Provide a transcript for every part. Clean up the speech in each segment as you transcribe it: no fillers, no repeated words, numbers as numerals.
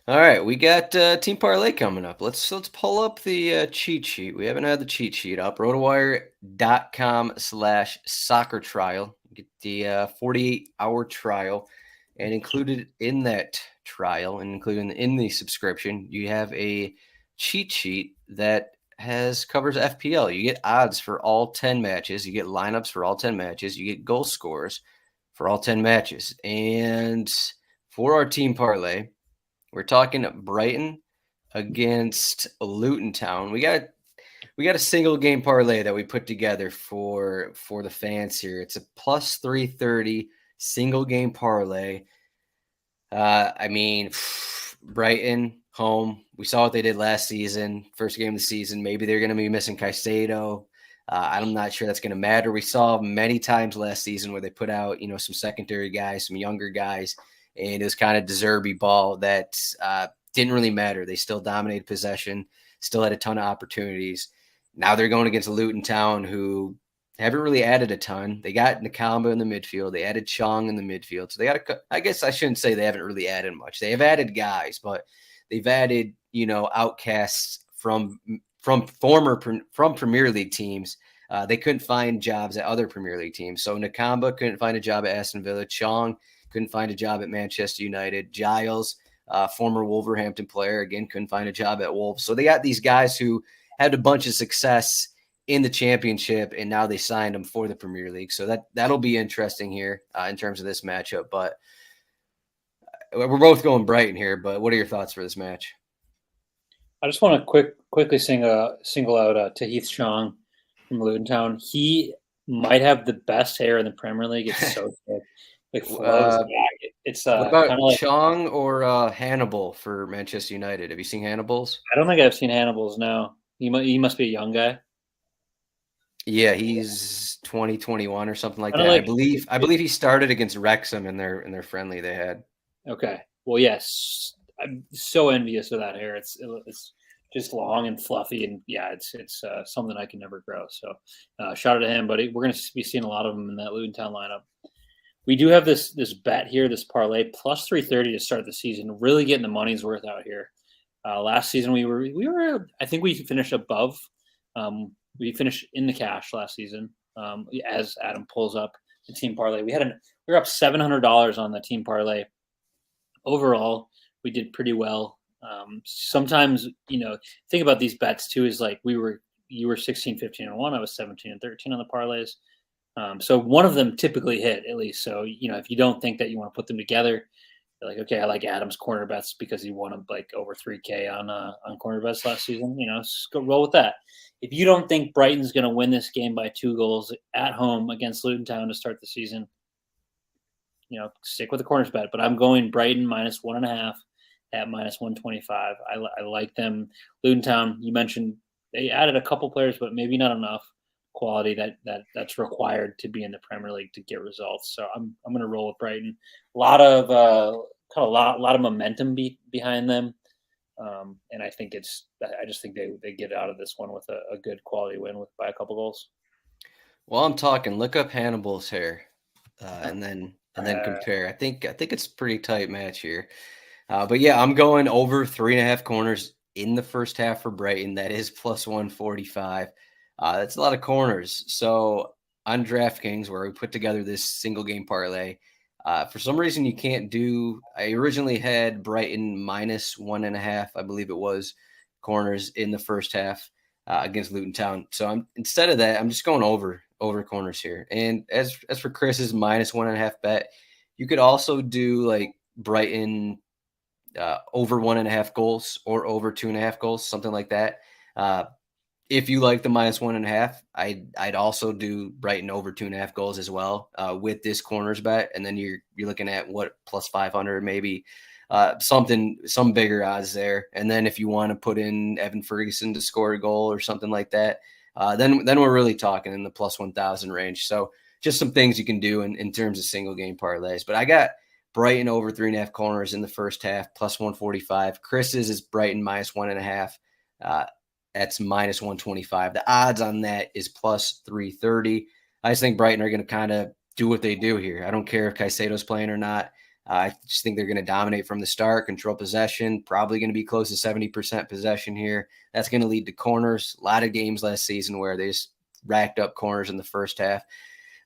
All right, we got Team Parlay coming up. Let's pull up the cheat sheet. We haven't had the cheat sheet up. Rotowire.com/soccer trial. You get the 48-hour trial, and included in that trial, and included in the subscription, you have a cheat sheet that has covers FPL. You get odds for all 10 matches. You get lineups for all 10 matches. You get goal scores for all 10 matches. And for our Team Parlay, we're talking Brighton against Luton Town. We got a single game parlay that we put together for the fans here. It's a plus 330 single game parlay. I mean, Brighton home. We saw what they did last season, first game of the season. Maybe they're going to be missing Caicedo. I'm not sure that's going to matter. We saw many times last season where they put out, some secondary guys, some younger guys, and it was kind of deserby ball that didn't really matter. They still dominated possession, still had a ton of opportunities. Now they're going against Luton Town, who haven't really added a ton. They got Nakamba in the midfield. They added Chong in the midfield. So they got I guess I shouldn't say they haven't really added much. They have added guys, but they've added, outcasts from Premier League teams. They couldn't find jobs at other Premier League teams. So Nakamba couldn't find a job at Aston Villa. Chong couldn't find a job at Manchester United. Giles, former Wolverhampton player, again, couldn't find a job at Wolves. So they got these guys who had a bunch of success in the championship, and now they signed them for the Premier League. So that'll be interesting here in terms of this matchup. But we're both going Brighton here. But what are your thoughts for this match? I just want to quickly single out Tahith Chong from Luton Town. He might have the best hair in the Premier League. It's so thick. Like flows back. It's what about kind of like Chong or Hannibal for Manchester United? Have you seen Hannibal's? I don't think I've seen Hannibal's. No, he must be a young guy. Yeah, he's 2021 or something like Kind of that. like I believe he started against Wrexham in their friendly they had. okay. Well, yes, I'm so envious of that hair. It's just long and fluffy, and yeah, it's something I can never grow. So, shout out to him. But we're going to be seeing a lot of them in that Luton Town lineup. We do have this bet here, this parlay plus 330 to start the season. Really getting the money's worth out here. Last season we were I think we finished above. We finished in the cash last season. As Adam pulls up the team parlay, we were up $700 on the team parlay. Overall, we did pretty well. Sometimes, think about these bets too, is like you were 16, 15 and 1, I was 17 and 13 on the parlays. So one of them typically hit at least. So, if you don't think that you want to put them together, you're like, okay, I like Adam's corner bets because he won like over 3K on corner bets last season, just go roll with that. If you don't think Brighton's going to win this game by 2 goals at home against Luton Town to start the season, stick with the corners bet. But I'm going Brighton minus 1.5 at minus 125. I like them. Luton Town, you mentioned they added a couple players, but maybe not enough quality that's required to be in the Premier League to get results. So I'm going to roll with Brighton. A lot of momentum behind them, and I just think they get out of this one with a good quality win by a couple goals. Well, I'm talking. Look up Hannibal's hair, and then compare. I think it's a pretty tight match here. But yeah, I'm going over 3.5 corners in the first half for Brighton. That is plus 145. That's a lot of corners. So on DraftKings, where we put together this single game parlay, for some reason you can't do. I originally had Brighton minus 1.5, I believe it was, corners in the first half against Luton Town. So instead of that, I'm just going over corners here. And as for Chris's minus 1.5 bet, you could also do like Brighton over 1.5 goals or over 2.5 goals, something like that. If you like the minus 1.5, I'd also do Brighton over 2.5 goals as well with this corners bet, and then you're looking at what plus 500 maybe, some bigger odds there. And then if you want to put in Evan Ferguson to score a goal or something like that, then we're really talking in the plus 1,000 range. So just some things you can do in terms of single game parlays. But I got Brighton over 3.5 corners in the first half plus 145. Chris's is Brighton minus 1.5. That's minus 125. The odds on that is plus 330. I just think Brighton are going to kind of do what they do here. I don't care if Caicedo's playing or not. I just think they're going to dominate from the start, control possession, probably going to be close to 70% possession here. That's going to lead to corners. A lot of games last season where they just racked up corners in the first half.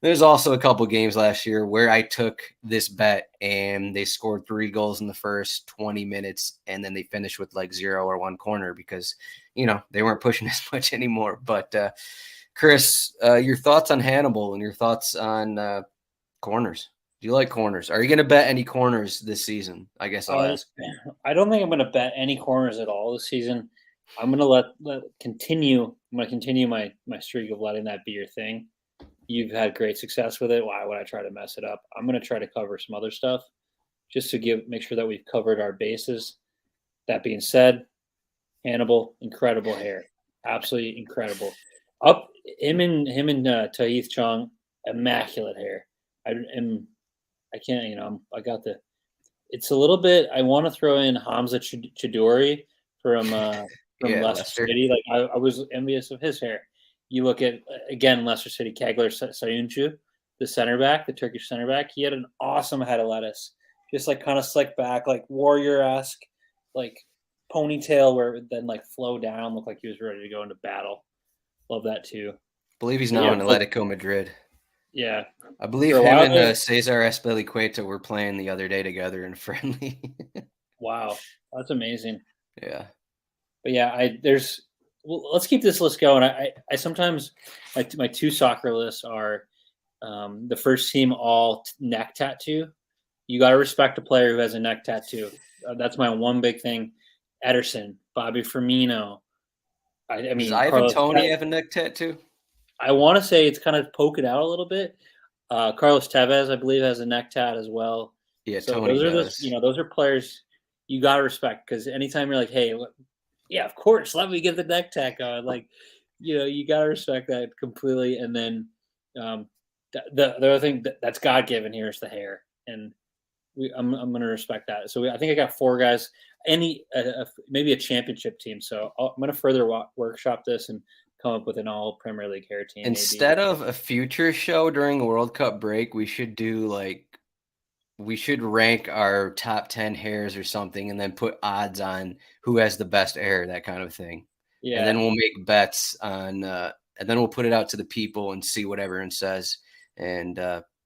There's also a couple games last year where I took this bet and they scored 3 goals in the first 20 minutes and then they finished with like 0 or 1 corner because, they weren't pushing as much anymore. But Chris, your thoughts on Hannibal and your thoughts on corners? Do you like corners? Are you going to bet any corners this season? I guess I'll ask. I don't think I'm going to bet any corners at all this season. I'm going to let continue. I'm going to continue my streak of letting that be your thing. You've had great success with it. Why would I try to mess it up? I'm going to try to cover some other stuff just to make sure that we've covered our bases. That being said, Hannibal, incredible hair, absolutely incredible. Him and Taith Chong, immaculate hair. I can't, I got the. It's a little bit. I want to throw in Hamza Chidori from Leicester City. Like I was envious of his hair. You look at, again, Leicester City, Kagler Sayuncu, the center back, the Turkish center back. He had an awesome head of lettuce, just like kind of slick back, like warrior-esque, like ponytail where it would then like flow down, look like he was ready to go into battle. Love that too. I believe he's now in Atletico Madrid. Yeah. I believe him and Cesar Azpilicueta were playing the other day together in friendly. Wow. That's amazing. Yeah. But yeah, let's keep this list going. I sometimes my 2 soccer lists are the first team all neck tattoo. You got to respect a player who has a neck tattoo. That's my one big thing. Ederson, Bobby Firmino. I mean, does Ivan Toney have a neck tattoo? I want to say it's kind of poking out a little bit. Carlos Tevez, I believe, has a neck tat as well. Yeah, so Tony does. Those are players you got to respect because anytime you're like, hey, yeah, of course, let me get the neck tat going. Like, you got to respect that completely. And then the other thing that's God given here is the hair, and I'm going to respect that. So I think I got 4 guys, maybe a championship team. So I'm going to further workshop this and come up with an all Premier League hair team. Instead of a future show during a World Cup break, we should rank our top 10 hairs or something and then put odds on who has the best hair, that kind of thing. Yeah. And then we'll make bets on, and then we'll put it out to the people and see what everyone says and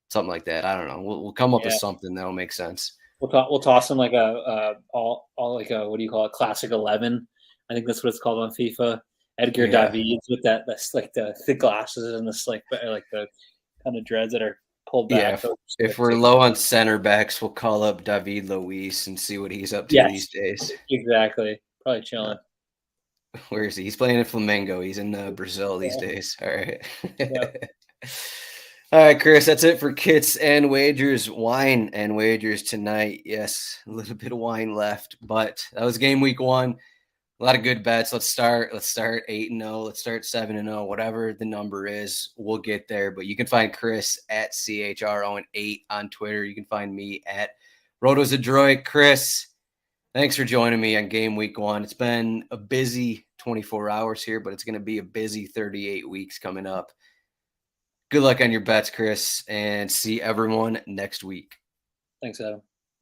something like that. I don't know. We'll come up with something that'll make sense. We'll toss them like all like a, what do you call it? Classic 11. I think that's what it's called on FIFA. Edgar Davids with that's like the glasses and the like the kind of dreads that are pulled back. Yeah, if we're low on center backs, we'll call up David Luiz and see what he's up to these days. Exactly. Probably chilling. Where is he? He's playing in Flamengo. He's in Brazil these days. All right. All right, Chris, that's it for kits and wagers. Wine and wagers tonight. Yes, a little bit of wine left, but that was game week 1. A lot of good bets. Let's start 8-0. Let's start 7-0. Whatever the number is, we'll get there. But you can find Chris at CHRON8 on Twitter. You can find me at Zdroik. Chris, thanks for joining me on game week 1. It's been a busy 24 hours here, but it's going to be a busy 38 weeks coming up. Good luck on your bets, Chris, and see everyone next week. Thanks, Adam.